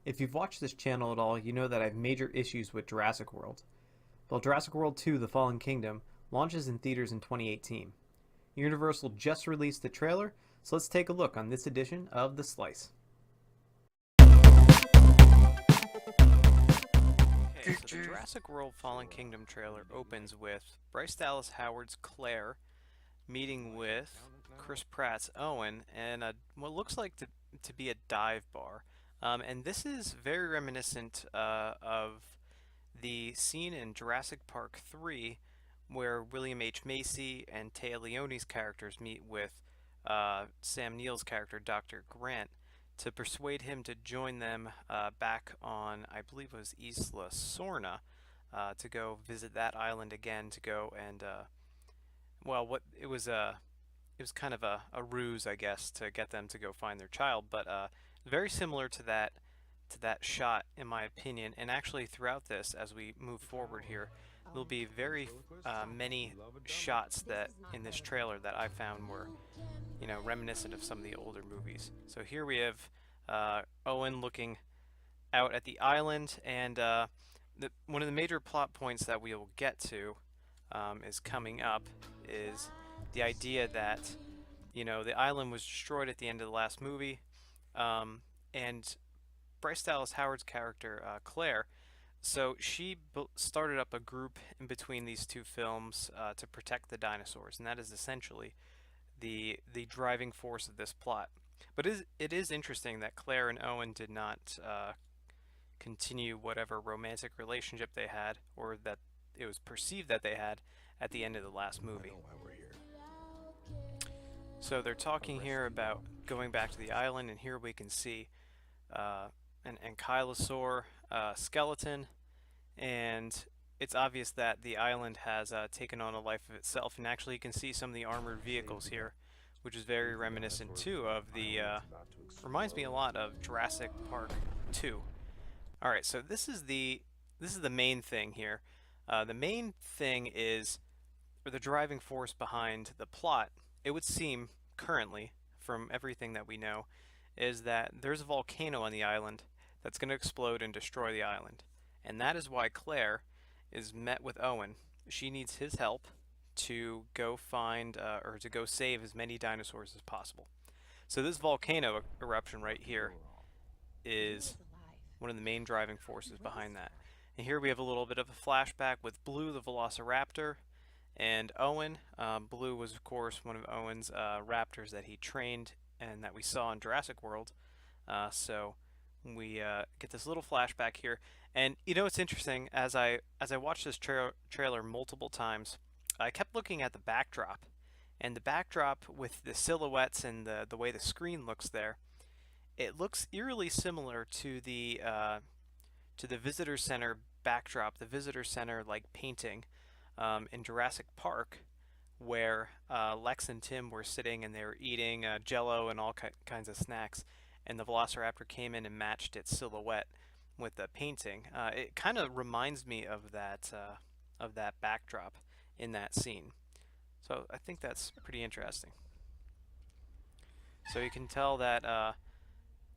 If you've watched this channel at all, you know that I have major issues with Jurassic World. Well, Jurassic World 2: The Fallen Kingdom launches in theaters in 2018. Universal just released the trailer, so let's take a look on this edition of The Slice. Okay, so the Jurassic World Fallen Kingdom trailer opens with Bryce Dallas Howard's Claire meeting with Chris Pratt's Owen and what looks like to be a dive bar. And this is very reminiscent of the scene in Jurassic Park 3 where William H. Macy and Téa Leoni's characters meet with Sam Neill's character, Dr. Grant, to persuade him to join them back on, I believe it was Isla Sorna, to go visit that island again, to go and well, what it was kind of a ruse, I guess, to get them to go find their child, but very similar to that shot, in my opinion. And actually, throughout this, as we move forward here, there'll be very many shots that in this trailer that I found were, reminiscent of some of the older movies. So here we have Owen looking out at the island, and one of the major plot points that we will get to is coming up is the idea that the island was destroyed at the end of the last movie, and Bryce Dallas Howard's character Claire, so she started up a group in between these two films to protect the dinosaurs, and that is essentially the driving force of this plot. But it is interesting that Claire and Owen did not continue whatever romantic relationship they had, or that it was perceived that they had at the end of the last movie. So they're talking here about going back to the island, and here we can see an ankylosaur skeleton, and it's obvious that the island has taken on a life of itself. And actually, you can see some of the armored vehicles here, which is very reminiscent too of the reminds me a lot of Jurassic Park 2. All right, so this is the main thing here. The main thing is, or the driving force behind the plot, it would seem currently, from everything that we know, is that there's a volcano on the island that's going to explode and destroy the island. And that is why Claire is met with Owen. She needs his help to go find, or to go save as many dinosaurs as possible. So this volcano eruption right here is one of the main driving forces behind that. And here we have a little bit of a flashback with Blue the Velociraptor and Owen. Blue was, of course, one of Owen's raptors that he trained and that we saw in Jurassic World. So we get this little flashback here. And it's interesting, as I watched this trailer multiple times, I kept looking at the backdrop. And the backdrop with the silhouettes and the way the screen looks there, it looks eerily similar to the visitor center backdrop, the visitor center like painting in Jurassic Park, where Lex and Tim were sitting and they were eating Jello and all kinds of snacks, and the Velociraptor came in and matched its silhouette with the painting. It kind of reminds me of that backdrop in that scene. So I think that's pretty interesting. So you can tell that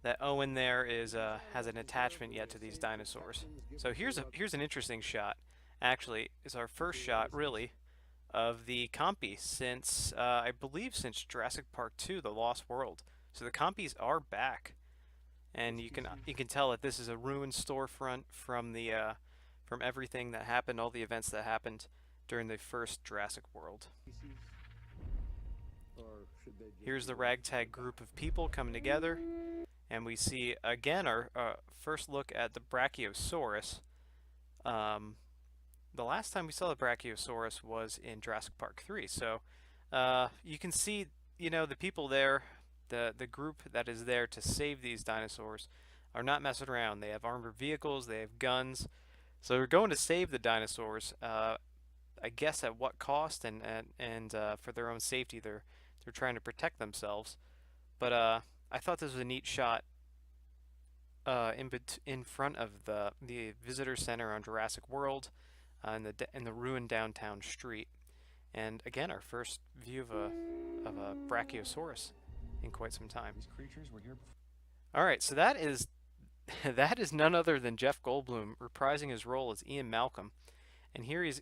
that Owen there is has an attachment yet to these dinosaurs. So here's an interesting shot. Actually, it's our first shot really of the Compy since I believe since Jurassic Park 2: The Lost World. So the Compys are back, and you can tell that this is a ruined storefront from the from everything that happened, all the events that happened during the first Jurassic World. Here's the ragtag group of people coming together, and we see again our first look at the Brachiosaurus. The last time we saw the Brachiosaurus was in Jurassic Park 3, so you can see, the people there, the group that is there to save these dinosaurs are not messing around. They have armored vehicles, they have guns, so they're going to save the dinosaurs. I guess at what cost, and for their own safety, they're trying to protect themselves. But I thought this was a neat shot in front of the visitor center on Jurassic World, in the ruined downtown street, and again our first view of a Brachiosaurus in quite some time. These creatures were here before. All right, so that is That is none other than Jeff Goldblum reprising his role as Ian Malcolm. And here he's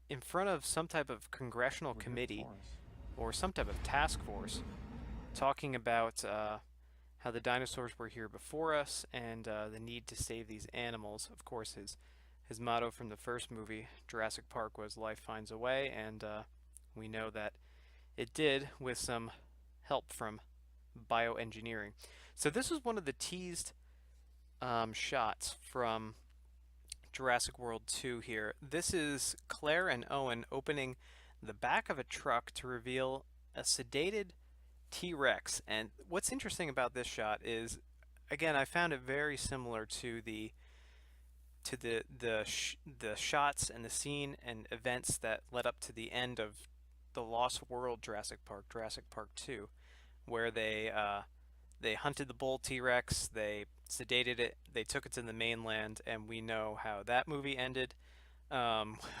in front of some type of congressional We're here committee for us. or some type of task force talking about how the dinosaurs were here before us and the need to save these animals. Of course, his motto from the first movie, Jurassic Park, was "Life finds a way," and we know that it did with some help from bioengineering. So this was one of the teased shots from Jurassic World 2 here. This is Claire and Owen opening the back of a truck to reveal a sedated T-Rex. And what's interesting about this shot is, again, I found it very similar to the shots and the scene and events that led up to the end of the Lost World Jurassic Park 2, where they hunted the bull T-Rex, they sedated it, they took it to the mainland, and we know how that movie ended.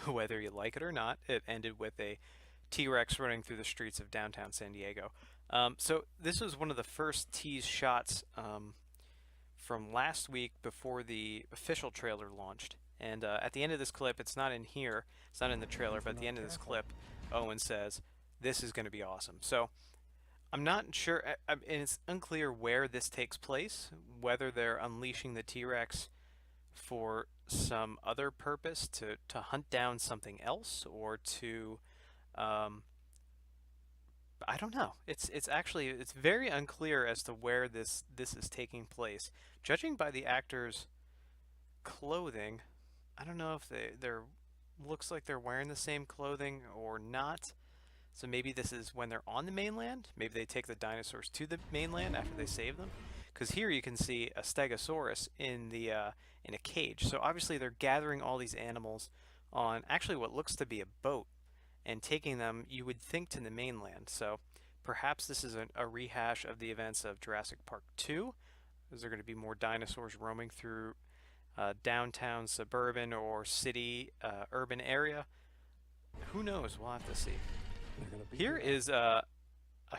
Whether you like it or not, it ended with a T-Rex running through the streets of downtown San Diego. So this was one of the first tease shots from last week before the official trailer launched. And at the end of this clip, it's not in here, it's not in the trailer, If but we're at the not end of this careful. clip, Owen says, "This is going to be awesome." So I'm not sure, and it's unclear where this takes place, whether they're unleashing the T-Rex for some other purpose to hunt down something else or to um, I don't know. It's actually it's very unclear as to where this is taking place. Judging by the actors' clothing, I don't know if they're looks like they're wearing the same clothing or not. So maybe this is when they're on the mainland. Maybe they take the dinosaurs to the mainland after they save them. Because here you can see a Stegosaurus in a cage. So obviously they're gathering all these animals on actually what looks to be a boat and taking them, you would think, to the mainland. So perhaps this is a rehash of the events of Jurassic Park 2. Is there going to be more dinosaurs roaming through downtown, suburban, or city, urban area? Who knows? We'll have to see. They're gonna beat Here me up. is a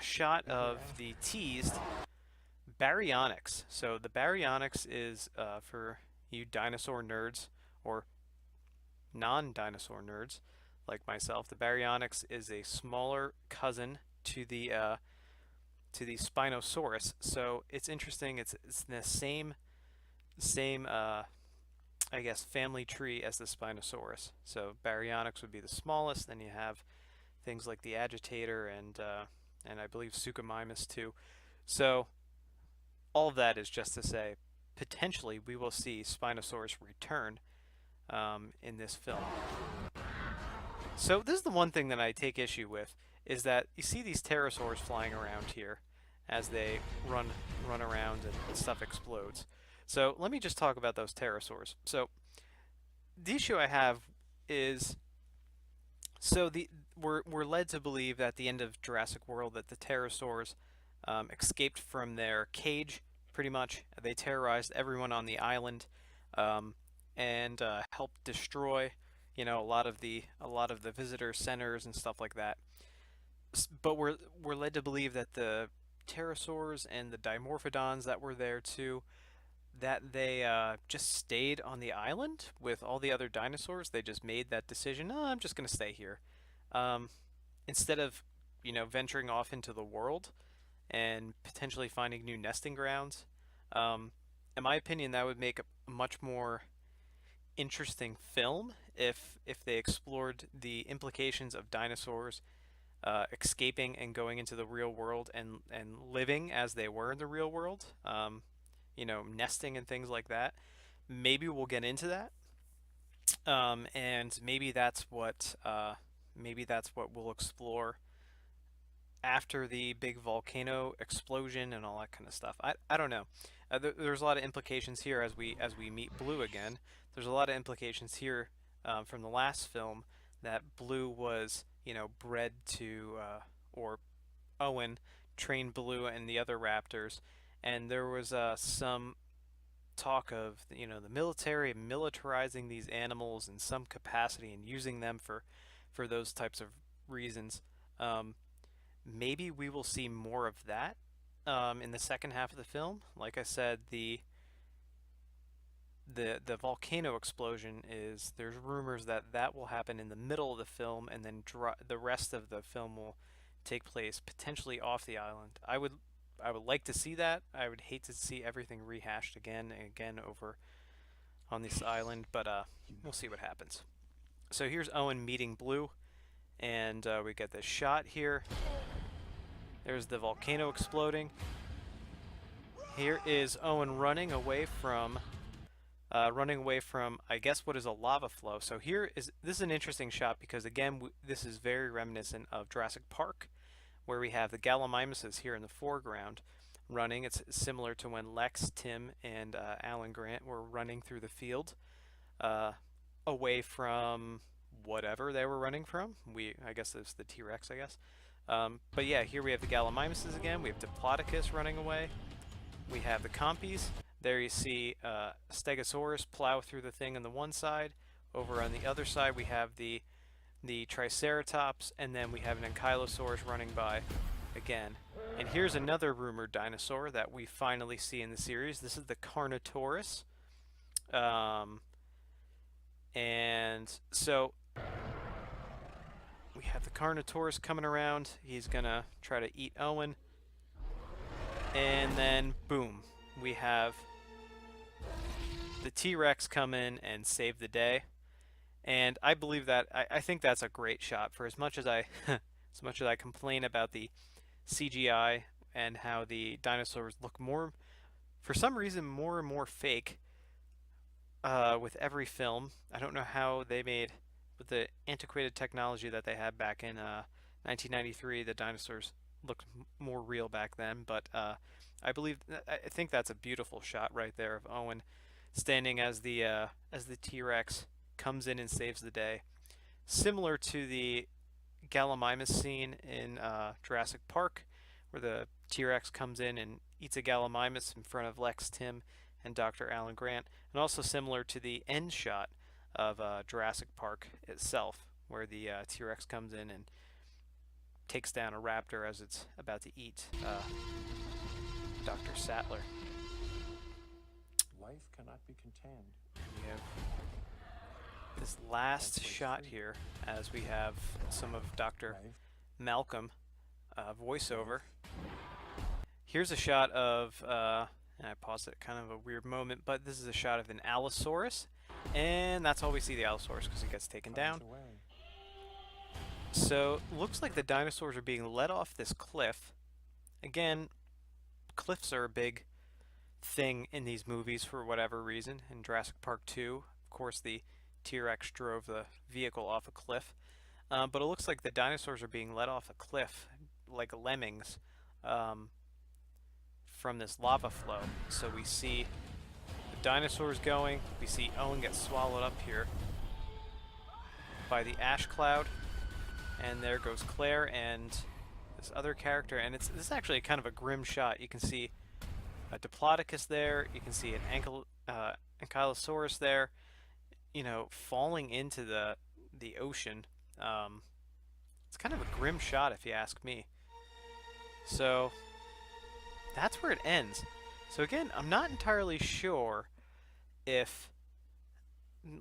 shot Beat their of ass. the teased Baryonyx. So the Baryonyx is, for you dinosaur nerds or non-dinosaur nerds like myself, the Baryonyx is a smaller cousin to the Spinosaurus. So it's interesting. It's the same I guess family tree as the Spinosaurus. So Baryonyx would be the smallest. Then you have things like the Agitator and I believe Suchomimus too. So all of that is just to say, potentially we will see Spinosaurus return in this film. So this is the one thing that I take issue with is that you see these pterosaurs flying around here as they run around and stuff explodes. So let me just talk about those pterosaurs. So the issue I have is so the we're led to believe at the end of Jurassic World that the pterosaurs escaped from their cage. Pretty much, they terrorized everyone on the island um, and helped destroy, you know, a lot of the visitor centers and stuff like that. But we're led to believe that the pterosaurs and the dimorphodons that were there too, that they just stayed on the island with all the other dinosaurs. They just made that decision. Oh, I'm just gonna stay here, um, instead of, you know, venturing off into the world and potentially finding new nesting grounds. Um, in my opinion, that would make a much more interesting film if they explored the implications of dinosaurs escaping and going into the real world and living as they were in the real world. You know, nesting and things like that. Maybe we'll get into that, and maybe that's what we'll explore after the big volcano explosion and all that kind of stuff. I don't know. There's a lot of implications here as we meet Blue again. There's a lot of implications here from the last film that Blue was, you know, bred to or Owen trained Blue and the other raptors, and there was some talk of, you know, the military militarizing these animals in some capacity and using them for those types of reasons. Um, Maybe we will see more of that in the second half of the film. Like I said, the volcano explosion is there's rumors that that will happen in the middle of the film, and then the rest of the film will take place potentially off the island. I would like to see that. I would hate to see everything rehashed again and again over on this island, but we'll see what happens. So here's Owen meeting Blue, and we get this shot here. There's the volcano exploding. Here is Owen running away from, I guess, what is a lava flow. So this is an interesting shot because, again, this is very reminiscent of Jurassic Park, where we have the Gallimimuses here in the foreground running. It's similar to when Lex, Tim, and Alan Grant were running through the field away from whatever they were running from. I guess it's the T-Rex, I guess. But yeah, here we have the Gallimimuses again. We have Diplodocus running away. We have the Compys. There you see Stegosaurus plow through the thing on the one side. Over on the other side, we have the Triceratops, and then we have an Ankylosaurus running by again. And here's another rumored dinosaur that we finally see in the series. This is the Carnotaurus. And so we have the Carnotaurus coming around. He's gonna try to eat Owen. And then, boom, we have the T-Rex come in and save the day. And I believe that, I think that's a great shot. For as much as I complain about the CGI and how the dinosaurs look for some reason, more and more fake with every film. I don't know how they made, with the antiquated technology that they had back in 1993, the dinosaurs looked more real back then. But I think that's a beautiful shot right there of Owen standing as the T-Rex comes in and saves the day, similar to the Gallimimus scene in Jurassic Park, where the T-Rex comes in and eats a Gallimimus in front of Lex, Tim, and Dr. Alan Grant, and also similar to the end shot of Jurassic Park itself, where the T-Rex comes in and takes down a raptor as it's about to eat Dr. Sattler. Life cannot be contained. And we have this last shot here as we have some of Dr. Malcolm voiceover. Here's a shot of, and I paused it, kind of a weird moment, but this is a shot of an Allosaurus, and that's all we see the Allosaurus because it gets taken down. So, looks like the dinosaurs are being led off this cliff. Again, cliffs are a big thing in these movies for whatever reason. In Jurassic Park 2, of course, the T-Rex drove the vehicle off a cliff. But it looks like the dinosaurs are being led off a cliff, like lemmings, from this lava flow. So we see the dinosaurs going. We see Owen get swallowed up here by the ash cloud. And there goes Claire and this other character. And this is actually kind of a grim shot. You can see a Diplodocus there. You can see an Ankylosaurus there, you know, falling into the ocean. It's kind of a grim shot if you ask me. So that's where it ends. So again, I'm not entirely sure if,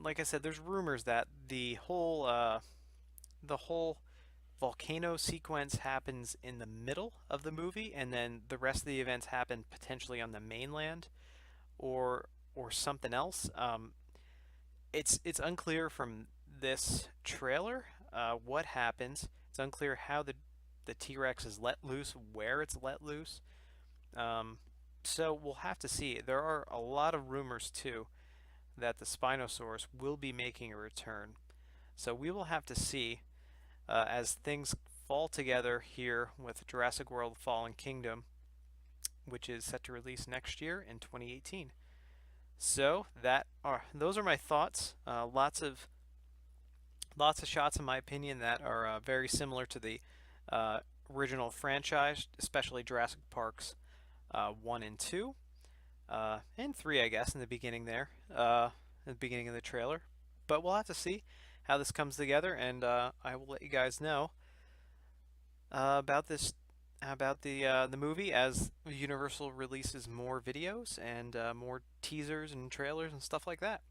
like I said, there's rumors that the whole volcano sequence happens in the middle of the movie, and then the rest of the events happen potentially on the mainland, or something else. It's unclear from this trailer what happens. It's unclear how the T-Rex is let loose, where it's let loose. So we'll have to see. There are a lot of rumors too that the Spinosaurus will be making a return. So we will have to see as things fall together here with Jurassic World Fallen Kingdom, which is set to release next year in 2018. So those are my thoughts. Lots of shots, in my opinion, that are very similar to the original franchise, especially Jurassic Parks 1 and 2, and 3, I guess, in the beginning there, in the beginning of the trailer. But we'll have to see how this comes together, and I will let you guys know about this about the movie as Universal releases more videos and more teasers and trailers and stuff like that.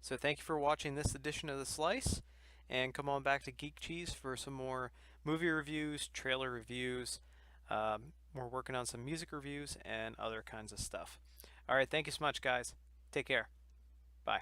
So thank you for watching this edition of The Slice, and come on back to Geek Cheese for some more movie reviews, trailer reviews. We're working on some music reviews and other kinds of stuff. All right, thank you so much, guys. Take care. Bye.